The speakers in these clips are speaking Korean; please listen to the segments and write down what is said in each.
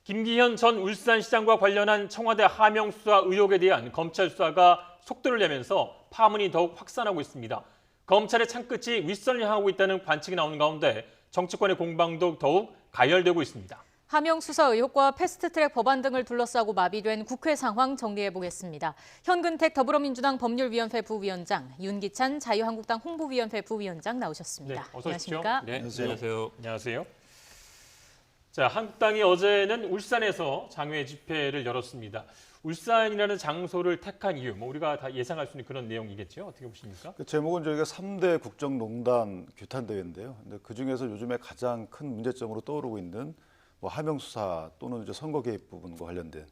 김기현 전 울산시장과 관련한 청와대 하명 수사 의혹에 대한 검찰 수사가 속도를 내면서 파문이 더욱 확산하고 있습니다. 검찰의 창끝이 윗선을 향하고 있다는 관측이 나오는 가운데 정치권의 공방도 더욱 가열되고 있습니다. 하명 수사 의혹과 패스트트랙 법안 등을 둘러싸고 마비된 국회 상황 정리해보겠습니다. 현근택 더불어민주당 법률위원회 부위원장, 윤기찬 자유한국당 홍보위원회 부위원장 나오셨습니다. 네, 어서 오십시오. 안녕하십니까? 네, 안녕하세요. 안녕하세요. 자, 한국당이 어제는 울산에서 장외 집회를 열었습니다. 울산이라는 장소를 택한 이유, 우리가 다 예상할 수 있는 그런 내용이겠죠? 어떻게 보십니까? 그 제목은 저희가 3대 국정농단 규탄대회인데요. 근데 그 중에서 요즘에 가장 큰 문제점으로 떠오르고 있는 하명 수사 또는 이제 선거 개입 부분과 관련된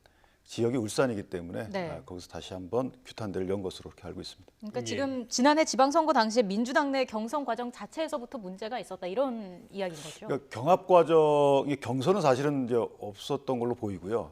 지역이 울산이기 때문에 네. 거기서 다시 한번 규탄대회를 연 것으로 그렇게 알고 있습니다. 그러니까 예. 지금 지난해 지방선거 당시에 민주당 내 경선 과정 자체에서부터 문제가 있었다 이런 이야기인 거죠? 그러니까 경합 과정이 경선은 사실은 이제 없었던 걸로 보이고요.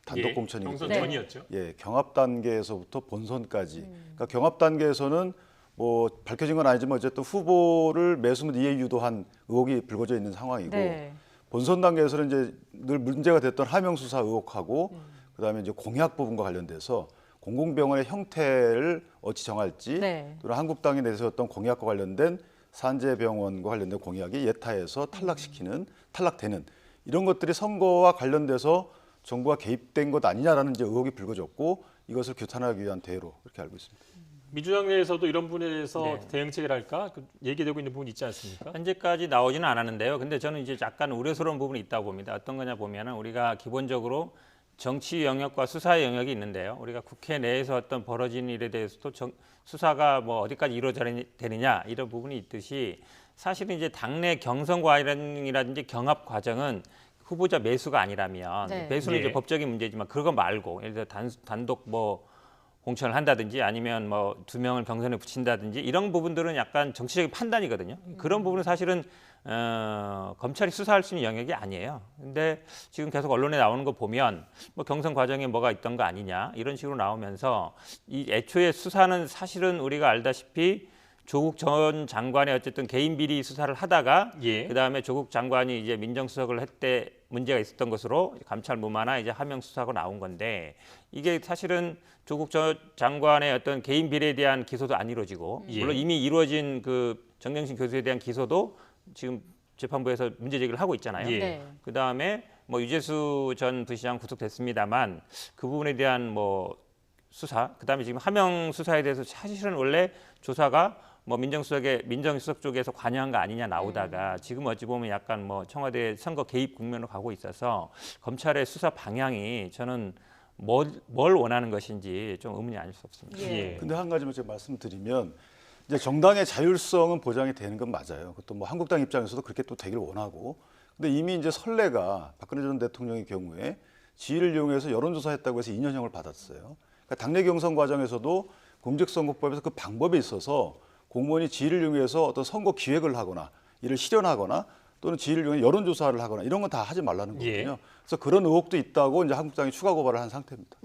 단독 예, 공천이기 경선 네. 때문에 전이었죠. 예, 경합 단계에서부터 본선까지. 그러니까 경합 단계에서는 뭐 밝혀진 건 아니지만 어쨌든 후보를 매수이에 유도한 의혹이 불거져 있는 상황이고 네. 본선 단계에서는 이제 늘 문제가 됐던 하명 수사 의혹하고 그다음에 이제 공약 부분과 관련돼서 공공병원의 형태를 어찌 정할지 네. 또는 한국당이 내세웠던 공약과 관련된 산재병원과 관련된 공약이 예타에서 탈락되는 이런 것들이 선거와 관련돼서 정부가 개입된 것 아니냐라는 이제 의혹이 불거졌고 이것을 규탄하기 위한 대회로 그렇게 알고 있습니다. 민주당 내에서도 이런 부분에 대해서 네. 대응책이랄까 얘기되고 있는 부분이 있지 않습니까? 현재까지 나오지는 않았는데요. 근데 저는 이제 약간 우려스러운 부분이 있다고 봅니다. 어떤 거냐 보면은 우리가 기본적으로 정치 영역과 수사 영역이 있는데요. 우리가 국회 내에서 어떤 벌어진 일에 대해서도 수사가 뭐 어디까지 이루어져야 되느냐 이런 부분이 있듯이 사실은 이제 당내 경선 과정이라든지 경합 과정은 후보자 매수가 아니라면 네. 매수는 예. 이제 법적인 문제지만 그거 말고 예를 들어 단독 뭐 공천을 한다든지 아니면 뭐 2명을 경선에 붙인다든지 이런 부분들은 약간 정치적인 판단이거든요. 그런 부분은 사실은 검찰이 수사할 수 있는 영역이 아니에요. 근데 지금 계속 언론에 나오는 거 보면 뭐 경선 과정에 뭐가 있던 거 아니냐 이런 식으로 나오면서 이 애초에 수사는 사실은 우리가 알다시피 조국 전 장관의 어쨌든 개인 비리 수사를 하다가 예. 그다음에 조국 장관이 이제 민정수석을 할 때 문제가 있었던 것으로 감찰 무마나 이제 하명 수사가 나온 건데 이게 사실은 조국 전 장관의 어떤 개인 비리에 대한 기소도 안 이루어지고 예. 물론 이미 이루어진 그 정경심 교수에 대한 기소도 지금 재판부에서 문제 제기를 하고 있잖아요. 예. 네. 그다음에 뭐 유재수 전 부시장 구속됐습니다만 그 부분에 대한 뭐 수사, 그다음에 지금 하명 수사에 대해서 사실은 원래 조사가 뭐 민정수석 쪽에서 관여한 거 아니냐 나오다가 지금 어찌 보면 약간 뭐 청와대 선거 개입 국면으로 가고 있어서 검찰의 수사 방향이 저는 뭘 원하는 것인지 좀 의문이 아닐 수 없습니다. 예. 근데 한 가지만 제가 말씀드리면 이제 정당의 자율성은 보장이 되는 건 맞아요. 그것도 뭐 한국당 입장에서도 그렇게 또 되길 원하고. 근데 이미 이제 선례가 박근혜 전 대통령의 경우에 지위를 이용해서 여론조사했다고 해서 2년형을 받았어요. 그러니까 당내 경선 과정에서도 공직선거법에서 그 방법에 있어서 공무원이 지위를 이용해서 어떤 선거 기획을 하거나 이를 실현하거나 또는 지위를 이용해 여론조사를 하거나 이런 건 다 하지 말라는 거거든요. 예. 그래서 그런 의혹도 있다고 이제 한국당이 추가 고발을 한 상태입니다.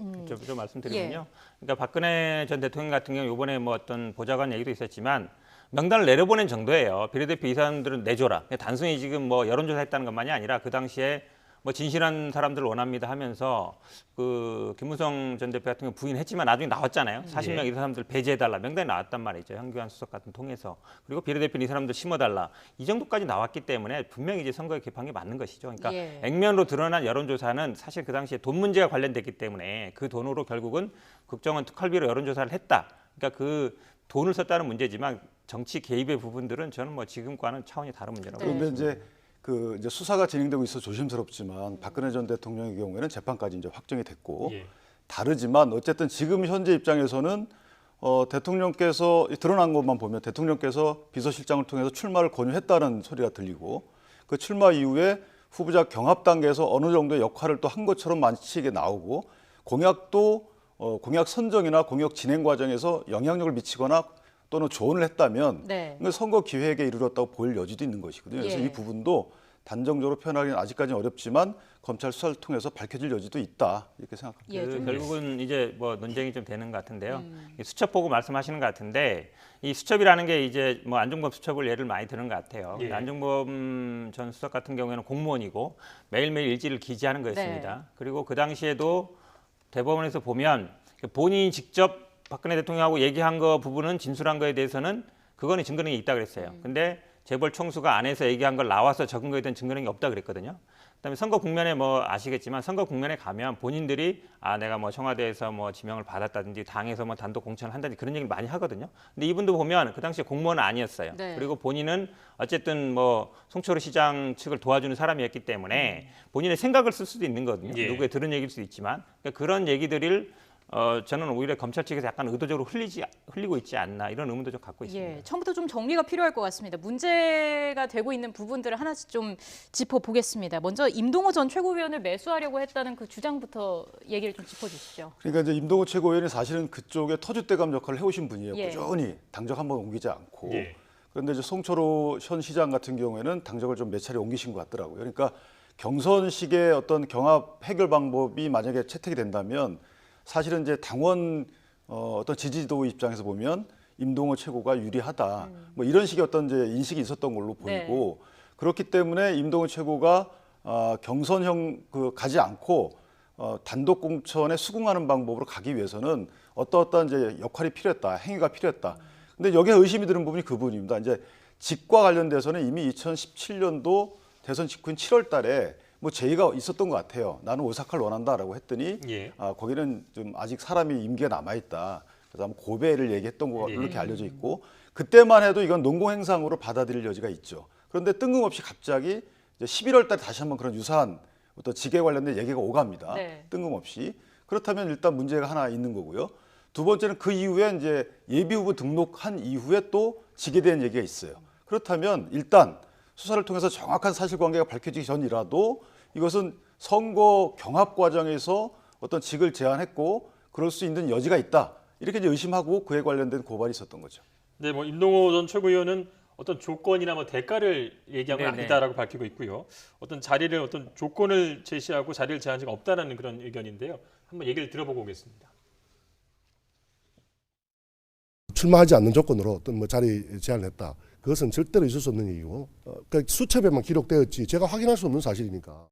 좀 말씀드리면요. 그러니까 박근혜 전 대통령 같은 경우 이번에 뭐 어떤 보좌관 얘기도 있었지만 명단을 내려보낸 정도예요. 비례대표 이 사람들은 내줘라. 단순히 지금 뭐 여론조사했다는 것만이 아니라 그 당시에 뭐 진실한 사람들을 원합니다 하면서 그 김무성 전 대표 같은 경우 부인했지만 나중에 나왔잖아요. 40명 이런 사람들 배제해달라 명단이 나왔단 말이죠. 현규환 수석 같은 통해서. 그리고 비례대표 이 사람들 심어달라. 이 정도까지 나왔기 때문에 분명히 이제 선거에 개입한 게 맞는 것이죠. 그러니까 예. 액면으로 드러난 여론조사는 사실 그 당시에 돈 문제가 관련됐기 때문에 그 돈으로 결국은 국정원 특활비로 여론조사를 했다. 그러니까 그 돈을 썼다는 문제지만 정치 개입의 부분들은 저는 뭐 지금과는 차원이 다른 문제라고 네. 그런데 이제 수사가 진행되고 있어 조심스럽지만 박근혜 전 대통령의 경우에는 재판까지 이제 확정이 됐고 예. 다르지만 어쨌든 지금 현재 입장에서는 대통령께서 드러난 것만 보면 대통령께서 비서실장을 통해서 출마를 권유했다는 소리가 들리고 그 출마 이후에 후보자 경합 단계에서 어느 정도의 역할을 또 한 것처럼 만치게 나오고 공약도 공약 선정이나 공약 진행 과정에서 영향력을 미치거나 또는 조언을 했다면 네. 선거 기획에 이르렀다고 보일 여지도 있는 것이거든요. 그래서 예. 이 부분도 단정적으로 표현하기는 아직까지는 어렵지만 검찰 수사를 통해서 밝혀질 여지도 있다 이렇게 생각합니다. 예, 좀 결국은 이제 뭐 논쟁이 좀 되는 것 같은데요. 이 수첩 보고 말씀하시는 것 같은데 이 수첩이라는 게 이제 뭐 안종범 수첩을 예를 많이 드는 것 같아요. 예. 안종범 전 수석 같은 경우에는 공무원이고 매일매일 일지를 기재하는 거였습니다. 네. 그리고 그 당시에도 대법원에서 보면 본인이 직접 박근혜 대통령하고 얘기한 거 부분은 진술한 거에 대해서는 그거는 증거능이 있다 그랬어요. 근데 재벌 총수가 안에서 얘기한 걸 나와서 적은 거에 대한 증거능이 없다 그랬거든요. 그다음에 선거 국면에 뭐 아시겠지만 선거 국면에 가면 본인들이 내가 뭐 청와대에서 뭐 지명을 받았다든지 당에서 뭐 단독 공천을 한다든지 그런 얘기를 많이 하거든요. 근데 이분도 보면 그 당시에 공무원은 아니었어요. 네. 그리고 본인은 어쨌든 뭐 송철호 시장 측을 도와주는 사람이었기 때문에 본인의 생각을 쓸 수도 있는 거거든요. 예. 누구의 들은 얘기일 수도 있지만 그러니까 그런 얘기들을 저는 오히려 검찰 측에서 약간 의도적으로 흘리고 있지 않나 이런 의문도 좀 갖고 있습니다. 예, 처음부터 좀 정리가 필요할 것 같습니다. 문제가 되고 있는 부분들을 하나씩 좀 짚어보겠습니다. 먼저 임동호 전 최고위원을 매수하려고 했다는 그 주장부터 얘기를 좀 짚어주시죠. 그러니까 이제 임동호 최고위원이 사실은 그쪽에 터줏대감 역할을 해오신 분이에요. 예. 꾸준히 당적 한번 옮기지 않고. 예. 그런데 이제 송철호 현 시장 같은 경우에는 당적을 좀 몇 차례 옮기신 것 같더라고요. 그러니까 경선식의 어떤 경합 해결 방법이 만약에 채택이 된다면 사실은 이제 당원 어떤 지지도 입장에서 보면 임동호 최고가 유리하다. 뭐 이런 식의 어떤 이제 인식이 있었던 걸로 보이고 그렇기 때문에 임동호 최고가 경선형 가지 않고 단독 공천에 수긍하는 방법으로 가기 위해서는 어떠한 이제 역할이 필요했다, 행위가 필요했다. 근데 여기에 의심이 드는 부분이 그 부분입니다. 이제 직과 관련돼서는 이미 2017년도 대선 직후인 7월달에 뭐 제의가 있었던 것 같아요. 나는 오사카를 원한다라고 했더니 예. 거기는 좀 아직 사람이 임기가 남아 있다. 그래서 아마 고배를 얘기했던 걸로 이렇게 알려져 있고 그때만 해도 이건 농공행상으로 받아들일 여지가 있죠. 그런데 뜬금없이 갑자기 이제 11월달에 다시 한번 그런 유사한 어떤 직에 관련된 얘기가 오갑니다. 네. 뜬금없이. 그렇다면 일단 문제가 하나 있는 거고요. 두 번째는 그 이후에 이제 예비 후보 등록한 이후에 또 직에 대한 얘기가 있어요. 그렇다면 일단 수사를 통해서 정확한 사실관계가 밝혀지기 전이라도 이것은 선거 경합 과정에서 어떤 직을 제안했고 그럴 수 있는 여지가 있다. 이렇게 이제 의심하고 그에 관련된 고발이 있었던 거죠. 네, 뭐 임동호 전 최고위원은 어떤 조건이나 뭐 대가를 얘기한 건 네네. 아니다라고 밝히고 있고요. 어떤 자리를 어떤 조건을 제시하고 자리를 제한 적이 없다라는 그런 의견인데요. 한번 얘기를 들어보고 오겠습니다. 출마하지 않는 조건으로 어떤 뭐 자리 제안을 했다. 그것은 절대로 있을 수 없는 얘기고 그러니까 수첩에만 기록되었지 제가 확인할 수 없는 사실이니까.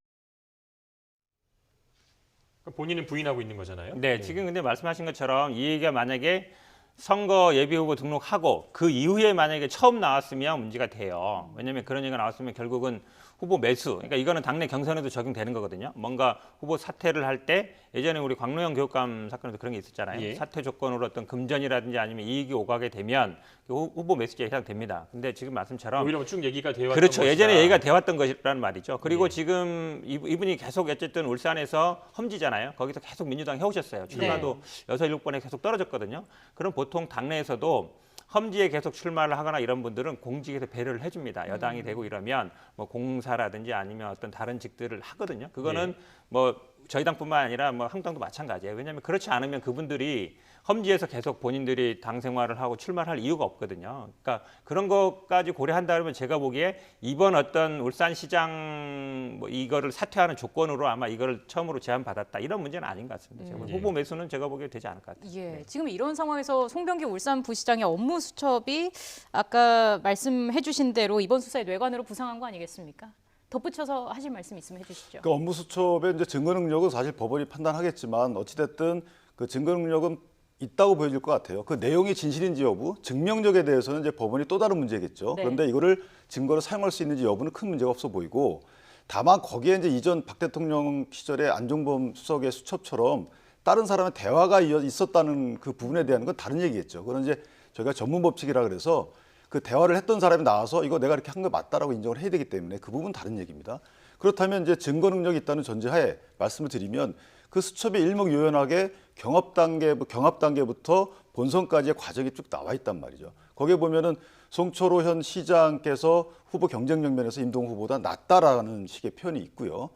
본인은 부인하고 있는 거잖아요. 네, 지금 근데 말씀하신 것처럼 이 얘기가 만약에 선거 예비 후보 등록하고 그 이후에 만약에 처음 나왔으면 문제가 돼요. 왜냐하면 그런 얘기가 나왔으면 결국은 후보 매수, 그러니까 이거는 당내 경선에도 적용되는 거거든요. 뭔가 후보 사퇴를 할 때 예전에 우리 광로영 교육감 사건에도 그런 게 있었잖아요. 예. 사퇴 조건으로 어떤 금전이라든지 아니면 이익이 오가게 되면 그 후보 매수죄에 해당됩니다. 근데 지금 말씀처럼 오히려 쭉 얘기가 되어 왔던 그렇죠. 것이다. 예전에 얘기가 돼왔던 것이라는 말이죠. 그리고 예. 지금 이분이 계속 어쨌든 울산에서 험지잖아요. 거기서 계속 민주당 해오셨어요. 출마도 6-7번에 계속 떨어졌거든요. 그럼 보통 당내에서도 험지에 계속 출마를 하거나 이런 분들은 공직에서 배려를 해줍니다. 여당이 되고 이러면 뭐 공사라든지 아니면 어떤 다른 직들을 하거든요. 그거는 뭐 저희 당뿐만 아니라 뭐 한국 당도 마찬가지예요. 왜냐하면 그렇지 않으면 그분들이 험지에서 계속 본인들이 당 생활을 하고 출마를 할 이유가 없거든요. 그러니까 그런 것까지 고려한다면 제가 보기에 이번 어떤 울산시장 뭐 이거를 사퇴하는 조건으로 아마 이걸 처음으로 제안받았다 이런 문제는 아닌 것 같습니다. 제가 보기에 후보 매수는 제가 보기에 되지 않을 것 같아요. 예, 지금 이런 상황에서 송병기 울산부시장의 업무 수첩이 아까 말씀해주신 대로 이번 수사의 뇌관으로 부상한 거 아니겠습니까? 덧붙여서 하실 말씀 있으면 해주시죠. 그 업무 수첩의 이제 증거 능력은 사실 법원이 판단하겠지만 어찌됐든 그 증거 능력은 있다고 보여질 것 같아요. 그 내용이 진실인지 여부, 증명력에 대해서는 이제 법원이 또 다른 문제겠죠. 네. 그런데 이거를 증거로 사용할 수 있는지 여부는 큰 문제가 없어 보이고 다만 거기에 이제 이전 박 대통령 시절에 안종범 수석의 수첩처럼 다른 사람의 대화가 있었다는 그 부분에 대한 건 다른 얘기겠죠. 그건 이제 저희가 전문 법칙이라 그래서 그 대화를 했던 사람이 나와서 이거 내가 이렇게 한 거 맞다라고 인정을 해야 되기 때문에 그 부분은 다른 얘기입니다. 그렇다면 이제 증거 능력이 있다는 전제하에 말씀을 드리면 그 수첩에 일목요연하게 경합 단계부터 본선까지의 과정이 쭉 나와 있단 말이죠. 거기에 보면은 송철호 현 시장께서 후보 경쟁력 면에서 임동호 후보보다 낫다라는 식의 표현이 있고요.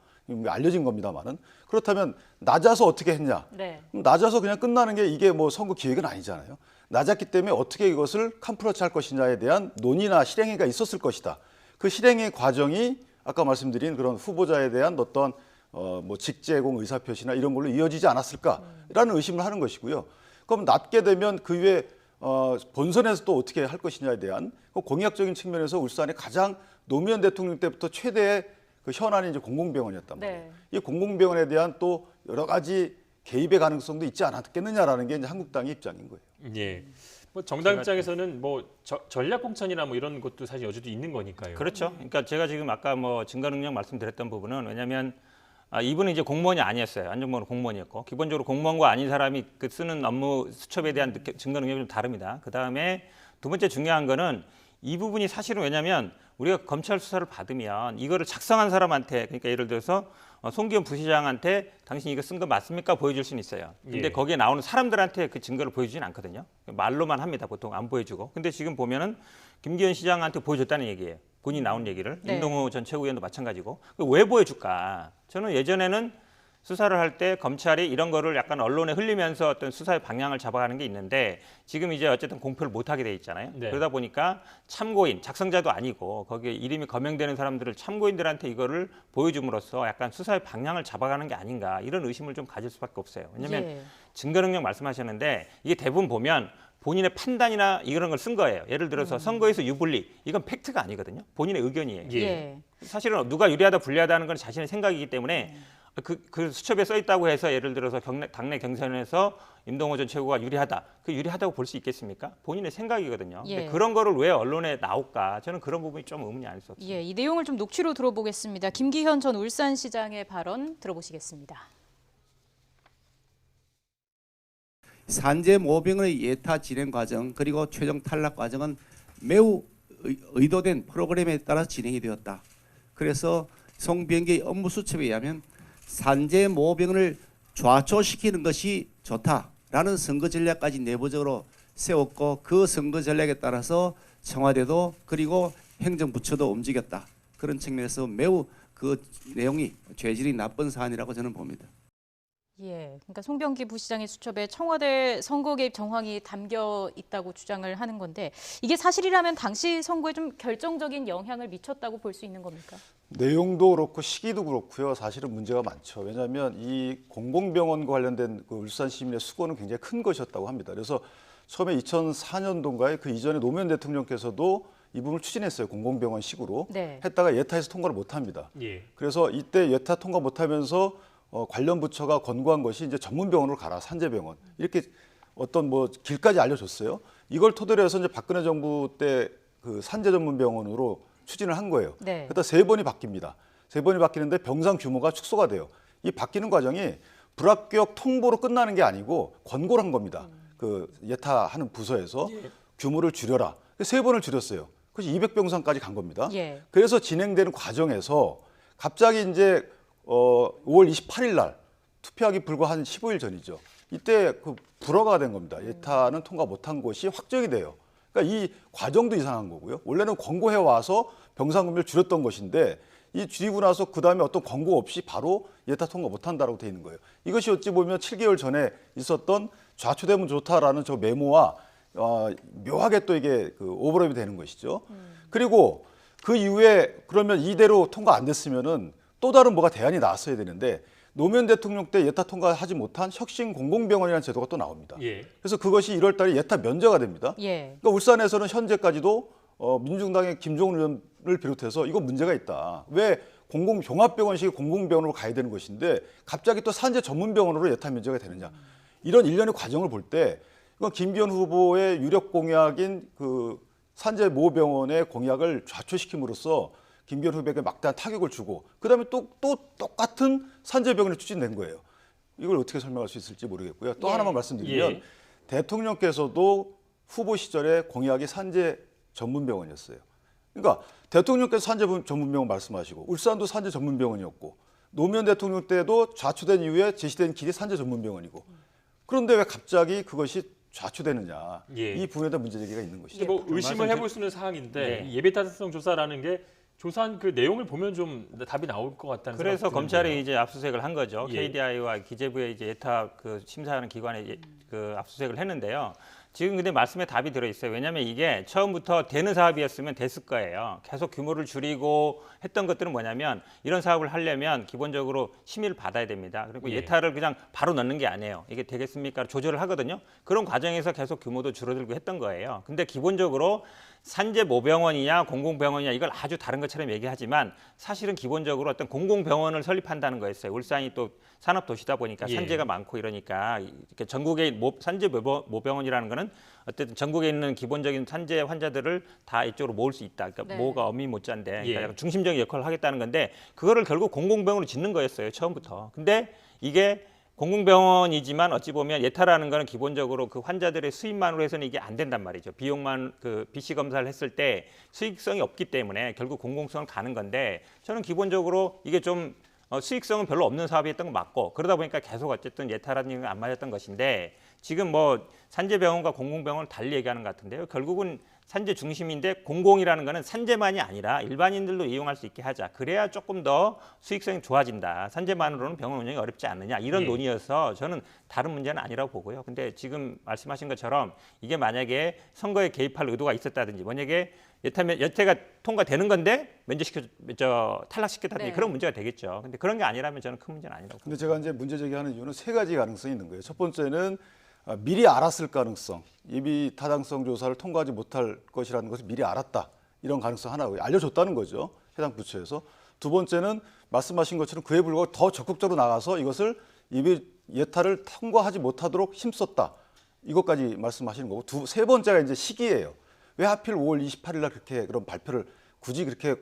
알려진 겁니다만은 그렇다면 낮아서 어떻게 했냐? 네. 낮아서 그냥 끝나는 게 이게 뭐 선거 기획은 아니잖아요. 낮았기 때문에 어떻게 이것을 캄프러치 할 것이냐에 대한 논의나 실행위가 있었을 것이다. 그 실행의 과정이 아까 말씀드린 그런 후보자에 대한 어떤 뭐 직제공 의사표시나 이런 걸로 이어지지 않았을까라는 의심을 하는 것이고요. 그럼 낮게 되면 그 이후에 본선에서 또 어떻게 할 것이냐에 대한 그 공약적인 측면에서 울산이 가장 노무현 대통령 때부터 최대의 그 현안이 이제 공공병원이었단 말이에요. 네. 이 공공병원에 대한 또 여러 가지 개입의 가능성도 있지 않았겠느냐라는 게 이제 한국당의 입장인 거예요. 예. 뭐 정당 입장에서는 뭐 전략 공천이나 뭐 이런 것도 사실 여지도 있는 거니까요. 그렇죠. 그러니까 제가 지금 아까 뭐 증거 능력 말씀드렸던 부분은 왜냐하면 이분은 이제 공무원이 아니었어요. 안정범은 공무원이었고 기본적으로 공무원과 아닌 사람이 그 쓰는 업무 수첩에 대한 증거 능력이 좀 다릅니다. 그 다음에 두 번째 중요한 거는 이 부분이 사실은 왜냐하면 우리가 검찰 수사를 받으면 이거를 작성한 사람한테 그러니까 예를 들어서 송기현 부시장한테 당신 이거 쓴 거 맞습니까? 보여줄 수는 있어요. 근데 예. 거기에 나오는 사람들한테 그 증거를 보여주진 않거든요. 말로만 합니다. 보통 안 보여주고. 근데 지금 보면은 김기현 시장한테 보여줬다는 얘기예요. 본인이 나온 얘기를. 네. 임동호 전 최고위원도 마찬가지고. 왜 보여줄까? 저는 예전에는 수사를 할 때 검찰이 이런 거를 약간 언론에 흘리면서 어떤 수사의 방향을 잡아가는 게 있는데 지금 이제 어쨌든 공표를 못 하게 돼 있잖아요. 네. 그러다 보니까 참고인, 작성자도 아니고 거기에 이름이 거명되는 사람들을 참고인들한테 이거를 보여줌으로써 약간 수사의 방향을 잡아가는 게 아닌가 이런 의심을 좀 가질 수밖에 없어요. 왜냐하면 예. 증거 능력 말씀하셨는데 이게 대부분 보면 본인의 판단이나 이런 걸 쓴 거예요. 예를 들어서 선거에서 유불리 이건 팩트가 아니거든요. 본인의 의견이에요. 예. 예. 사실은 누가 유리하다 불리하다는 건 자신의 생각이기 때문에 그 수첩에 써 있다고 해서 예를 들어서 당내 경선에서 임동호 전 최고가 유리하다. 그 유리하다고 볼 수 있겠습니까? 본인의 생각이거든요. 예. 근데 그런 거를 왜 언론에 나올까? 저는 그런 부분이 좀 의문이 아닐 수 없습니다. 예, 이 내용을 좀 녹취로 들어보겠습니다. 김기현 전 울산시장의 발언 들어보시겠습니다. 산재 모병의 예타 진행 과정 그리고 최종 탈락 과정은 매우 의도된 프로그램에 따라 진행이 되었다. 그래서 송병기의 업무 수첩에 의하면 산재 모병을 좌초시키는 것이 좋다라는 선거 전략까지 내부적으로 세웠고 그 선거 전략에 따라서 청와대도 그리고 행정부처도 움직였다. 그런 측면에서 매우 그 내용이 죄질이 나쁜 사안이라고 저는 봅니다. 예, 그러니까 송병기 부시장의 수첩에 청와대 선거 개입 정황이 담겨 있다고 주장을 하는 건데 이게 사실이라면 당시 선거에 좀 결정적인 영향을 미쳤다고 볼 수 있는 겁니까? 내용도 그렇고 시기도 그렇고요. 사실은 문제가 많죠. 왜냐하면 이 공공병원과 관련된 그 울산 시민의 수고는 굉장히 큰 것이었다고 합니다. 그래서 처음에 2004년도인가에 그 이전에 노무현 대통령께서도 이 부분을 추진했어요. 공공병원식으로 네. 했다가 예타에서 통과를 못합니다. 예. 그래서 이때 예타 통과 못하면서 관련 부처가 권고한 것이 이제 전문병원으로 가라, 산재병원 이렇게 어떤 뭐 길까지 알려줬어요. 이걸 토대로 해서 이제 박근혜 정부 때 그 산재 전문병원으로 추진을 한 거예요. 네. 그러다 3번이 바뀝니다. 3번이 바뀌는데 병상 규모가 축소가 돼요. 이 바뀌는 과정이 불합격 통보로 끝나는 게 아니고 권고를 한 겁니다. 그 예타하는 부서에서 규모를 줄여라. 3번을 줄였어요. 그래서 200병상까지 간 겁니다. 예. 그래서 진행되는 과정에서 갑자기 이제 5월 28일 날 투표하기 불과 한 15일 전이죠. 이때 그 불허가 된 겁니다. 예타는 통과 못한 것이 확정이 돼요. 그러니까 이 과정도 이상한 거고요. 원래는 권고해 와서 병상 규모를 줄였던 것인데 이 줄이고 나서 그 다음에 어떤 권고 없이 바로 예타 통과 못한다라고 돼 있는 거예요. 이것이 어찌 보면 7개월 전에 있었던 좌초되면 좋다라는 저 메모와 묘하게 또 이게 그 오버랩이 되는 것이죠. 그리고 그 이후에 그러면 이대로 통과 안 됐으면은 또 다른 뭐가 대안이 나왔어야 되는데 노무현 대통령 때 예타 통과하지 못한 혁신 공공병원이라는 제도가 또 나옵니다. 예. 그래서 그것이 1월 달에 예타 면제가 됩니다. 예. 그러니까 울산에서는 현재까지도 민중당의 김종훈 의원을 비롯해서 이거 문제가 있다. 왜 종합병원식의 공공병원으로 가야 되는 것인데 갑자기 또 산재 전문병원으로 예타 면제가 되느냐. 이런 일련의 과정을 볼 때 이건 김기현 후보의 유력 공약인 그 산재 모병원의 공약을 좌초시킴으로써 김기현 후보에게 막대한 타격을 주고 그다음에 또 똑같은 산재병원이 추진된 거예요. 이걸 어떻게 설명할 수 있을지 모르겠고요. 또 예. 하나만 말씀드리면 예. 대통령께서도 후보 시절에 공약이 산재 전문병원이었어요. 그러니까 대통령께서 산재 전문병원 말씀하시고 울산도 산재 전문병원이었고 노무현 대통령 때도 좌초된 이후에 제시된 길이 산재 전문병원이고 그런데 왜 갑자기 그것이 좌초되느냐. 예. 이 부분에 대한 문제제기가 있는 것이죠. 뭐 의심을 해볼 수 있는 사항인데 네. 예비 타당성 조사라는 게 조사한 그 내용을 보면 좀 답이 나올 것 같다는 그래서 생각이 검찰이 드는데요. 이제 압수수색을 한 거죠. 예. KDI와 기재부의 이제 예타 그 심사하는 기관에 그 압수수색을 했는데요. 지금 근데 말씀에 답이 들어있어요. 왜냐하면 이게 처음부터 되는 사업이었으면 됐을 거예요. 계속 규모를 줄이고 했던 것들은 뭐냐면 이런 사업을 하려면 기본적으로 심의를 받아야 됩니다. 그리고 예. 예타를 그냥 바로 넣는 게 아니에요. 이게 되겠습니까? 조절을 하거든요. 그런 과정에서 계속 규모도 줄어들고 했던 거예요. 근데 기본적으로 산재 모병원이냐 공공병원이냐 이걸 아주 다른 것처럼 얘기하지만 사실은 기본적으로 어떤 공공병원을 설립한다는 거였어요. 울산이 또 산업도시다 보니까 예. 산재가 많고 이러니까 이렇게 전국의 산재 모병원이라는 거는 어쨌든 전국에 있는 기본적인 산재 환자들을 다 이쪽으로 모을 수 있다. 그러니까 네. 모가 어미 못자인데 그러니까 예. 약간 중심적인 역할을 하겠다는 건데 그거를 결국 공공병원으로 짓는 거였어요. 처음부터. 근데 이게 공공병원이지만 어찌 보면 예타라는 거는 기본적으로 그 환자들의 수입만으로 해서는 이게 안 된단 말이죠. 비용만 그 BC 검사를 했을 때 수익성이 없기 때문에 결국 공공성을 가는 건데 저는 기본적으로 이게 좀 수익성은 별로 없는 사업이었던 건 맞고 그러다 보니까 계속 어쨌든 예타라는 게 안 맞았던 것인데 지금 뭐 산재병원과 공공병원을 달리 얘기하는 것 같은데요. 결국은 산재 중심인데 공공이라는 거는 산재만이 아니라 일반인들도 이용할 수 있게 하자. 그래야 조금 더 수익성이 좋아진다. 산재만으로는 병원 운영이 어렵지 않느냐. 이런 예. 논의여서 저는 다른 문제는 아니라고 보고요. 근데 지금 말씀하신 것처럼 이게 만약에 선거에 개입할 의도가 있었다든지 만약에 여태가 통과되는 건데 탈락시켰다든지 네. 그런 문제가 되겠죠. 근데 그런 게 아니라면 저는 큰 문제는 아니라고 봅니다. 근데 제가 이제 문제 제기하는 이유는 세 가지 가능성이 있는 거예요. 첫 번째는 미리 알았을 가능성, 예비 타당성 조사를 통과하지 못할 것이라는 것을 미리 알았다. 이런 가능성 하나고요. 알려줬다는 거죠. 해당 부처에서. 두 번째는 말씀하신 것처럼 그에 불구하고 더 적극적으로 나가서 이것을 예비 예타를 통과하지 못하도록 힘썼다. 이것까지 말씀하시는 거고 세 번째가 이제 시기예요. 왜 하필 5월 28일 날 그렇게 그런 발표를 굳이 그렇게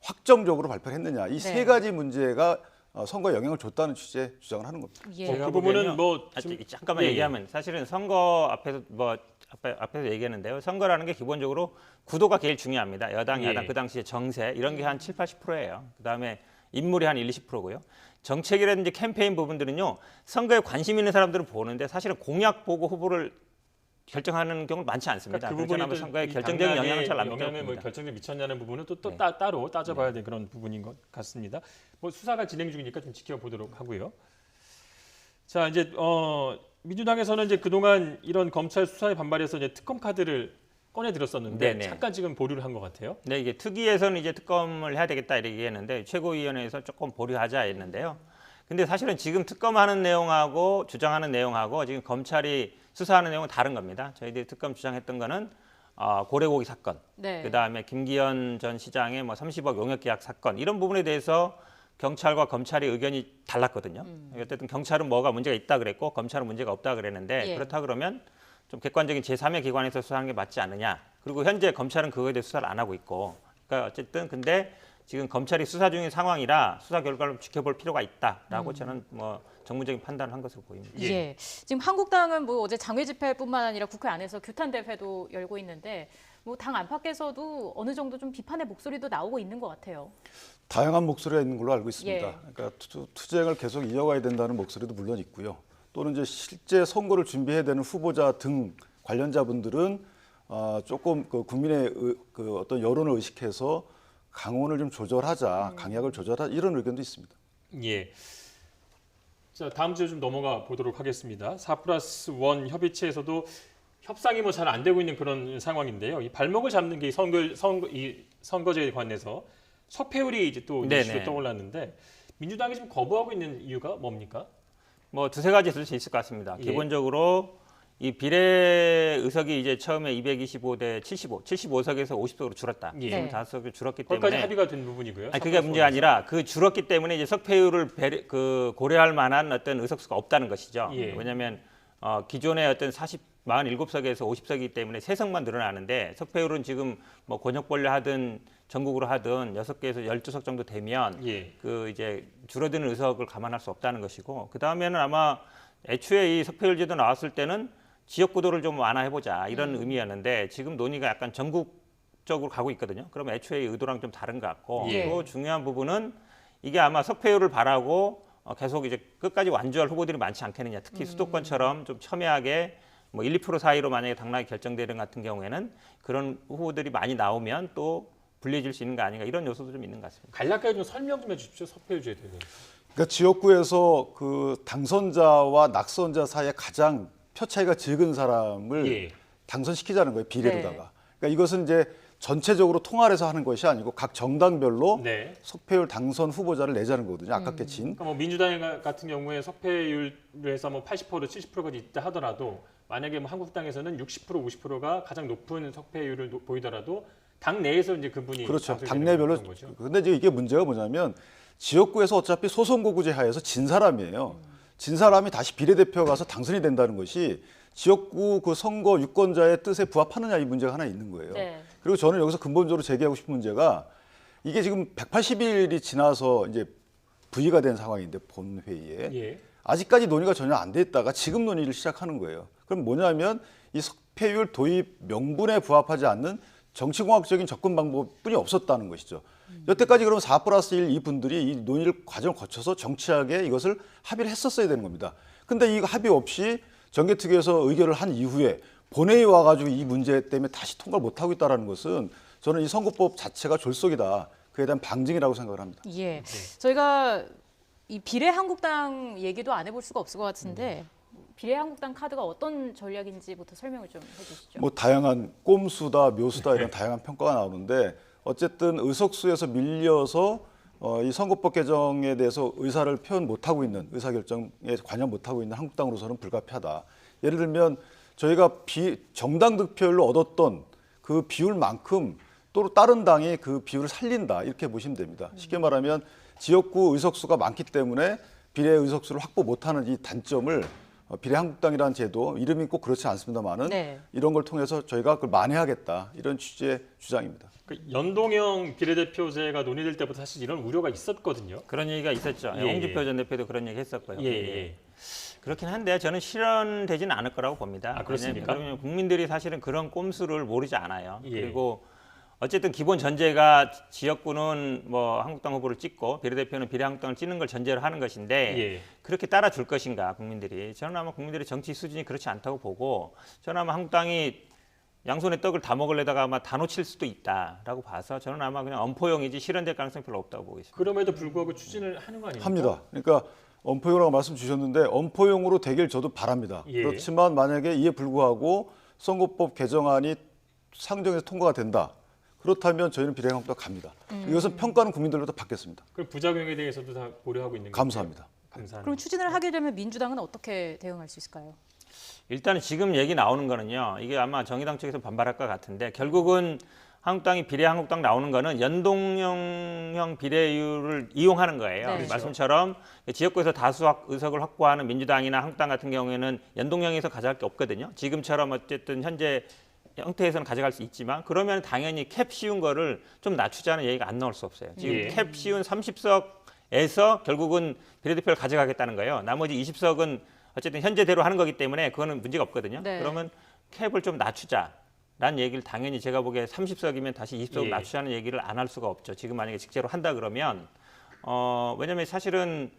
확정적으로 발표를 했느냐. 이 세 네. 가지 문제가 선거에 영향을 줬다는 취지의 주장을 하는 겁니다. 예. 그 제가 부분은 보기에는요. 뭐 잠깐만 예, 예. 얘기하면 사실은 선거 앞에서 앞에서 얘기했는데요. 선거라는 게 기본적으로 구도가 제일 중요합니다. 여당, 예. 야당 그 당시에 정세 이런 게 한 7, 80%예요. 그다음에 인물이 한 1, 20%고요. 정책이라든지 캠페인 부분들은요. 선거에 관심 있는 사람들은 보는데 사실은 공약 보고 후보를 결정하는 경우는 많지 않습니다. 그 그렇죠. 부분이 아마 또 선거에 이 결정적인 당락에 영향을 잘 안 미쳤습니다. 영향을 뭐 결정에 미쳤냐는 부분은 또 네. 따로 따져봐야 될 그런 부분인 것 같습니다. 뭐 수사가 진행 중이니까 좀 지켜보도록 하고요. 자 이제 민주당에서는 이제 그동안 이런 검찰 수사에 반발해서 이제 특검 카드를 꺼내 들었었는데 네네. 잠깐 지금 보류를 한 것 같아요. 네, 이게 특위에서는 이제 특검을 해야 되겠다 이렇게 얘기했는데 최고위원회에서 조금 보류하자 했는데요. 근데 사실은 지금 특검하는 내용하고 주장하는 내용하고 지금 검찰이 수사하는 내용은 다른 겁니다. 저희들이 특검 주장했던 거는 고래고기 사건, 네. 그다음에 김기현 전 시장의 뭐 30억 용역 계약 사건 이런 부분에 대해서 경찰과 검찰의 의견이 달랐거든요. 어쨌든 경찰은 뭐가 문제가 있다 그랬고 검찰은 문제가 없다 그랬는데 예. 그렇다 그러면 좀 객관적인 제3의 기관에서 수사하는 게 맞지 않느냐. 그리고 현재 검찰은 그거에 대해 수사를 안 하고 있고. 그러니까 어쨌든 근데 지금 검찰이 수사 중인 상황이라 수사 결과를 지켜볼 필요가 있다라고 저는 뭐 정무적인 판단을 한 것으로 보입니다. 예. 지금 한국당은 뭐 어제 장외 집회뿐만 아니라 국회 안에서 규탄 대회도 열고 있는데 뭐 당 안팎에서도 어느 정도 좀 비판의 목소리도 나오고 있는 것 같아요. 다양한 목소리가 있는 걸로 알고 있습니다. 예. 그러니까 투쟁을 계속 이어가야 된다는 목소리도 물론 있고요. 또는 이제 실제 선거를 준비해야 되는 후보자 등 관련자분들은 조금 그 국민의 그 어떤 여론을 의식해서 강원을 좀 조절하자, 강약을 조절하자 이런 의견도 있습니다. 예. 자 다음 주에 좀 넘어가 보도록 하겠습니다. 4+1 협의체에서도 협상이 뭐 잘 안 되고 있는 그런 상황인데요. 이 발목을 잡는 게 선거제에 관해서 석패율이 이제 또 네네. 이슈로 떠올랐는데 민주당이 지금 거부하고 있는 이유가 뭡니까? 뭐 두세 가지 있을 수 있을 것 같습니다. 예. 기본적으로 이 비례 의석이 이제 처음에 225대 75석에서 50석으로 줄었다. 예. 25석이 줄었기 거기까지 때문에 합의가 된 부분이고요. 아니, 그게 문제가 아니라 그 줄었기 때문에 이제 석패율을 고려할 만한 어떤 의석수가 없다는 것이죠. 예. 왜냐하면 기존의 어떤 47석에서 50석이기 때문에 3석만 늘어나는데 석패율은 지금 뭐 권역별로 하든 전국으로 하든 6개에서 12석 정도 되면 예. 그 이제 줄어드는 의석을 감안할 수 없다는 것이고 그 다음에는 아마 애초에 이 석패율제도 나왔을 때는 지역구도를 좀 완화해보자 이런 의미였는데 지금 논의가 약간 전국적으로 가고 있거든요. 그러면 애초에 의도랑 좀 다른 것 같고 예. 또 중요한 부분은 이게 아마 석패율을 바라고 계속 이제 끝까지 완주할 후보들이 많지 않겠느냐. 특히 수도권처럼 좀 첨예하게 뭐 1, 2% 사이로 만약에 당락이 결정되는 같은 경우에는 그런 후보들이 많이 나오면 또 불리해질 수 있는 거 아닌가 이런 요소도 좀 있는 것 같습니다. 간략하게 좀 설명 좀 해주십시오. 석패율제에 대해서. 그러니까 지역구에서 그 당선자와 낙선자 사이에 가장 표 차이가 적은 사람을 예. 당선시키자는 거예요. 비례로다가. 네. 그러니까 이것은 이제 전체적으로 통합을 해서 하는 것이 아니고 각 정당별로 네. 석패율 당선 후보자를 내자는 거거든요. 아깝게 친. 그러니까 뭐 민주당 같은 경우에 석패율에서 뭐 80% 70%까지 있다 하더라도 만약에 뭐 한국당에서는 60% 50%가 가장 높은 석패율을 보이더라도 당 내에서 이제 그분이 그렇죠. 당선이 당내별로. 되는 거죠. 근데 이제 이게 문제가 뭐냐면 지역구에서 어차피 소선거구제 하에서 진 사람이에요. 진 사람이 다시 비례대표 가서 당선이 된다는 것이 지역구 그 선거 유권자의 뜻에 부합하느냐 이 문제가 하나 있는 거예요. 네. 그리고 저는 여기서 근본적으로 제기하고 싶은 문제가 이게 지금 180일이 지나서 이제 부의가 된 상황인데 본회의에 예. 아직까지 논의가 전혀 안 됐다가 지금 논의를 시작하는 거예요. 그럼 뭐냐면 이 석패율 도입 명분에 부합하지 않는 정치공학적인 접근 방법뿐이 없었다는 것이죠. 여태까지 그러면 4+1 이분들이 이 논의를 과정을 거쳐서 정치하게 이것을 합의를 했었어야 되는 겁니다. 근데 이 합의 없이 정개특위에서 의결을 한 이후에 본회의 와가지고 이 문제 때문에 다시 통과를 못하고 있다는 것은 저는 이 선거법 자체가 졸속이다. 그에 대한 방증이라고 생각을 합니다. 예. 저희가 이 비례한국당 얘기도 안 해볼 수가 없을 것 같은데 비례한국당 카드가 어떤 전략인지부터 설명을 좀 해주시죠. 뭐 다양한 꼼수다, 묘수다 이런 다양한 평가가 나오는데 어쨌든 의석수에서 밀려서 이 선거법 개정에 대해서 의사를 표현 못하고 있는 의사결정에 관여 못하고 있는 한국당으로서는 불가피하다. 예를 들면 저희가 정당 득표율로 얻었던 그 비율만큼 또 다른 당이 그 비율을 살린다 이렇게 보시면 됩니다. 쉽게 말하면 지역구 의석수가 많기 때문에 비례 의석수를 확보 못하는 이 단점을 비례한국당이라는 제도 이름이 꼭 그렇지 않습니다만은 네. 이런 걸 통해서 저희가 그걸 만회하겠다 이런 취지의 주장입니다. 그 연동형 비례대표제가 논의될 때부터 사실 이런 우려가 있었거든요. 그런 얘기가 있었죠. 예, 홍준표 전 대표도 그런 얘기 했었고요. 예, 예. 그렇긴 한데 저는 실현되지는 않을 거라고 봅니다. 아, 그렇습니까? 왜냐하면 국민들이 사실은 그런 꼼수를 모르지 않아요. 예. 그리고 어쨌든 기본 전제가 지역구는 뭐 한국당 후보를 찍고 비례대표는 비례한국당을 찍는 걸 전제로 하는 것인데 예. 그렇게 따라줄 것인가 국민들이. 저는 아마 국민들의 정치 수준이 그렇지 않다고 보고 저는 아마 한국당이 양손에 떡을 다 먹으려다가 아마 다 놓칠 수도 있다라고 봐서 저는 아마 그냥 엄포용이지 실현될 가능성이 별로 없다고 보고 있습니다. 그럼에도 불구하고 추진을 하는 거 아닙니까? 합니다. 그러니까 엄포용이라고 말씀 주셨는데 엄포용으로 되길 저도 바랍니다. 예. 그렇지만 만약에 이에 불구하고 선거법 개정안이 상정해서 통과가 된다. 그렇다면 저희는 비례한국당 갑니다. 이것은 평가는 국민들로부터 받겠습니다. 그럼 부작용에 대해서도 다 고려하고 있는 거예요? 감사합니다. 감사합니다. 그럼 추진을 하게 되면 민주당은 어떻게 대응할 수 있을까요? 일단은 지금 얘기 나오는 거는요. 이게 아마 정의당 쪽에서 반발할 것 같은데 결국은 한국당이 비례한국당 나오는 거는 연동형 비례율을 이용하는 거예요. 네. 말씀처럼 지역구에서 다수 의석을 확보하는 민주당이나 한국당 같은 경우에는 연동형에서 가져갈 게 없거든요. 지금처럼 어쨌든 현재 형태에서는 가져갈 수 있지만 그러면 당연히 캡 씌운 거를 좀 낮추자는 얘기가 안 나올 수 없어요. 지금 예. 캡 씌운 30석에서 결국은 비례대표를 가져가겠다는 거예요. 나머지 20석은 어쨌든 현재대로 하는 거기 때문에 그거는 문제가 없거든요. 네. 그러면 캡을 좀 낮추자라는 얘기를 당연히 제가 보기에 30석이면 다시 20석 예. 낮추자는 얘기를 안 할 수가 없죠. 지금 만약에 직제로 한다 그러면 왜냐하면 사실은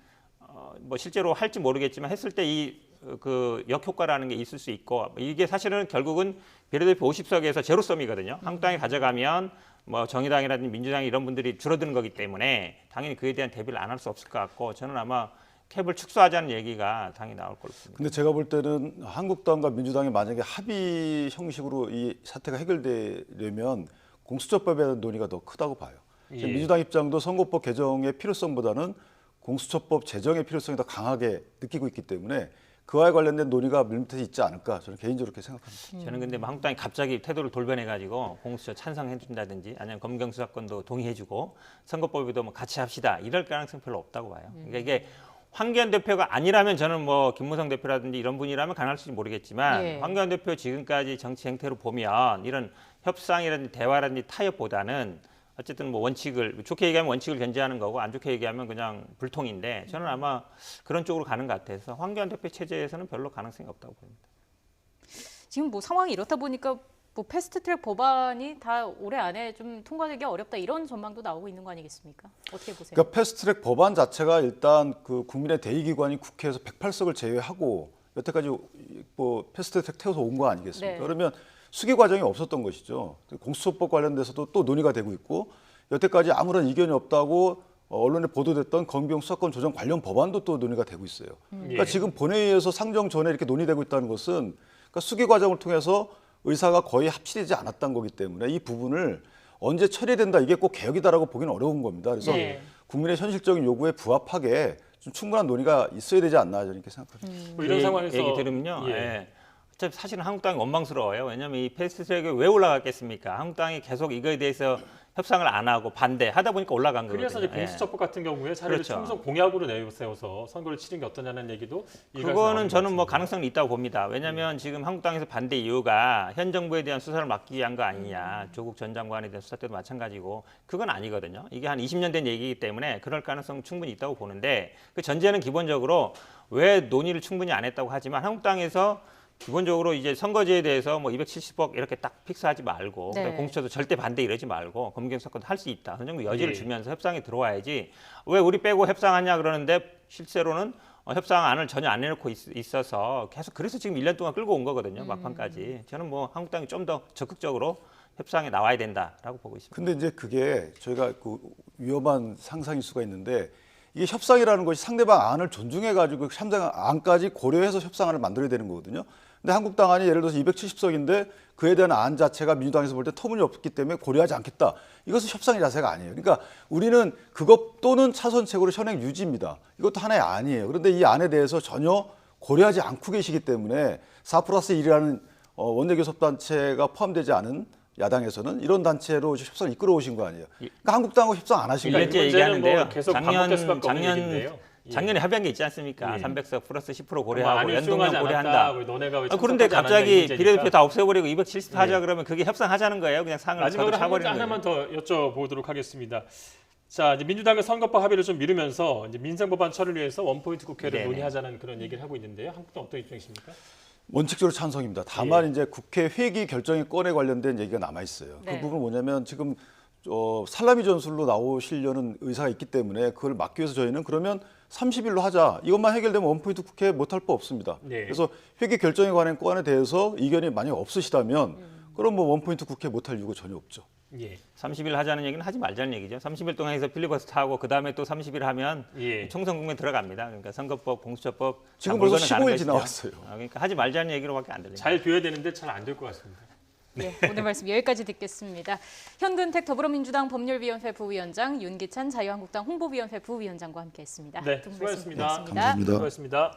뭐 실제로 할지 모르겠지만 했을 때 이 그 역효과라는 게 있을 수 있고 이게 사실은 결국은 비례대표 50석에서 제로섬이거든요. 한국당이 가져가면 뭐 정의당이라든지 민주당 이런 분들이 줄어드는 거기 때문에 당연히 그에 대한 대비를 안 할 수 없을 것 같고 저는 아마 캡을 축소하자는 얘기가 당연히 나올 걸로 봅니다. 근데 제가 볼 때는 한국당과 민주당이 만약에 합의 형식으로 이 사태가 해결되려면 공수처법에 대한 논의가 더 크다고 봐요. 예. 민주당 입장도 선거법 개정의 필요성보다는 공수처법 제정의 필요성이 더 강하게 느끼고 있기 때문에 그와에 관련된 논의가 밀밑에 있지 않을까 저는 개인적으로 그렇게 생각합니다. 저는 근데 뭐 한국당이 갑자기 태도를 돌변해가지고 공수처 찬성해준다든지 아니면 검경수사권도 동의해주고 선거법에도 뭐 같이 합시다 이럴 가능성 별로 없다고 봐요. 그러니까 이게 황교안 대표가 아니라면 저는 뭐 김무성 대표라든지 이런 분이라면 가능할지 모르겠지만 예. 황교안 대표 지금까지 정치 행태로 보면 이런 협상이라든지 대화라든지 타협보다는 어쨌든 뭐 원칙을 좋게 얘기하면 원칙을 견지하는 거고 안 좋게 얘기하면 그냥 불통인데 저는 아마 그런 쪽으로 가는 것 같아서 황교안 대표 체제에서는 별로 가능성이 없다고 봅니다. 지금 뭐 상황이 이렇다 보니까 뭐 패스트트랙 법안이 다 올해 안에 좀 통과되기 어렵다 이런 전망도 나오고 있는 거 아니겠습니까? 어떻게 보세요? 그러니까 패스트트랙 법안 자체가 일단 그 국민의 대의기관인 국회에서 108석을 제외하고 여태까지 뭐 패스트트랙 태워서 온 거 아니겠습니까? 네. 그러면 수기 과정이 없었던 것이죠. 공수처법 관련돼서도 또 논의가 되고 있고 여태까지 아무런 이견이 없다고 언론에 보도됐던 검경 수사권 조정 관련 법안도 또 논의가 되고 있어요. 그러니까 예. 지금 본회의에서 상정 전에 이렇게 논의되고 있다는 것은 그러니까 수기 과정을 통해서 의사가 거의 합치되지 않았던 거기 때문에 이 부분을 언제 처리된다 이게 꼭 개혁이다라고 보기는 어려운 겁니다. 그래서 네. 국민의 현실적인 요구에 부합하게 좀 충분한 논의가 있어야 되지 않나 저는 이렇게 생각합니다. 뭐 이런 상황에서 얘기 들으면요. 예. 예. 어차피 사실은 한국당이 원망스러워요. 왜냐하면 이 패스트트랙에 왜 올라갔겠습니까? 한국당이 계속 이거에 대해서 협상을 안 하고 반대하다 보니까 올라간 거거든요. 그래서 이제 공수처법 같은 경우에 차라리 그렇죠. 충성 공약으로 내세워서 선거를 치는 게 어떠냐는 얘기도 일각에서 그거는 나오는 저는 것 뭐 같습니다. 가능성이 있다고 봅니다. 왜냐하면 지금 한국당에서 반대 이유가 현 정부에 대한 수사를 막기 위한 거 아니냐. 조국 전 장관에 대한 수사 때도 마찬가지고 그건 아니거든요. 이게 한 20년 된 얘기이기 때문에 그럴 가능성 충분히 있다고 보는데 그 전제는 기본적으로 왜 논의를 충분히 안 했다고 하지만 한국당에서 기본적으로 이제 선거제에 대해서 뭐 270억 이렇게 딱 픽스하지 말고 네. 그러니까 공수처도 절대 반대 이러지 말고 검경수사권도 할 수 있다. 어느 정도 여지를 예. 주면서 협상에 들어와야지 왜 우리 빼고 협상하냐 그러는데 실제로는 협상안을 전혀 안 내놓고 있어서 계속 그래서 지금 1년 동안 끌고 온 거거든요. 막판까지. 저는 뭐 한국당이 좀 더 적극적으로 협상에 나와야 된다라고 보고 있습니다. 근데 이제 그게 저희가 그 위험한 상상일 수가 있는데 이게 협상이라는 것이 상대방 안을 존중해 가지고 상대방 안까지 고려해서 협상안을 만들어야 되는 거거든요. 근데 한국당 안이 예를 들어서 270석인데 그에 대한 안 자체가 민주당에서 볼 때 터무니없기 때문에 고려하지 않겠다. 이것은 협상의 자세가 아니에요. 그러니까 우리는 그것 또는 차선책으로 현행 유지입니다. 이것도 하나의 안이에요. 그런데 이 안에 대해서 전혀 고려하지 않고 계시기 때문에 4+1이라는 원내교섭단체가 포함되지 않은 야당에서는 이런 단체로 협상을 이끌어 오신 거 아니에요. 그러니까 한국당하고 협상 안 하신 거예요. 1년째 문제는 얘기하는데요. 뭐 계속 반복될 수밖에 없는 얘기인데요. 예. 작년에 합의한 게 있지 않습니까? 예. 300석 플러스 10% 뭐 고려하고 안을 연동형 수용하지 고려한다. 않았다. 왜 너네가 왜 그런데 참석하지 않았냐, 갑자기 이 문제니까. 비례대표 다 없애버리고 270 하자 예. 그러면 그게 협상하자는 거예요. 그냥 상을 마지막으로 한 문제 차버리는 하나만 거예요. 더 여쭤보도록 하겠습니다. 자, 이제 민주당은 선거법 합의를 좀 미루면서 이제 민생 법안 처리를 위해서 원포인트 국회를 네네. 논의하자는 그런 얘기를 하고 있는데요. 한국당 어떤 입장이십니까? 원칙적으로 찬성입니다. 다만 이제 국회 회기 결정의 건에 관련된 얘기가 남아 있어요. 네. 그 부분은 뭐냐면 지금 살라미 전술로 나오시려는 의사가 있기 때문에 그걸 막기 위해서 저희는 그러면 30일로 하자. 이것만 해결되면 원포인트 국회 못할 바 없습니다. 네. 그래서 회기 결정에 관한 건에 대해서 이견이 만약 없으시다면 그럼 뭐 원포인트 국회 못할 이유가 전혀 없죠. 예. 30일 하자는 얘기는 하지 말자는 얘기죠. 30일 동안 해서 필리버스터 하고 그다음에 또 30일 하면 예. 총선 국면 들어갑니다. 그러니까 선거법, 공수처법 지금 다 벌써 물건은 가는 15일 것이죠. 지나왔어요. 그러니까 하지 말자는 얘기로밖에 안 들립니다. 잘 비워야 되는데 잘 안 될 것 같습니다. 네, 오늘 말씀 여기까지 듣겠습니다. 현근택 더불어민주당 법률위원회 부위원장, 윤기찬 자유한국당 홍보위원회 부위원장과 함께했습니다. 네, 두 분 말씀 수고하셨습니다. 고맙습니다. 감사합니다. 수고하셨습니다.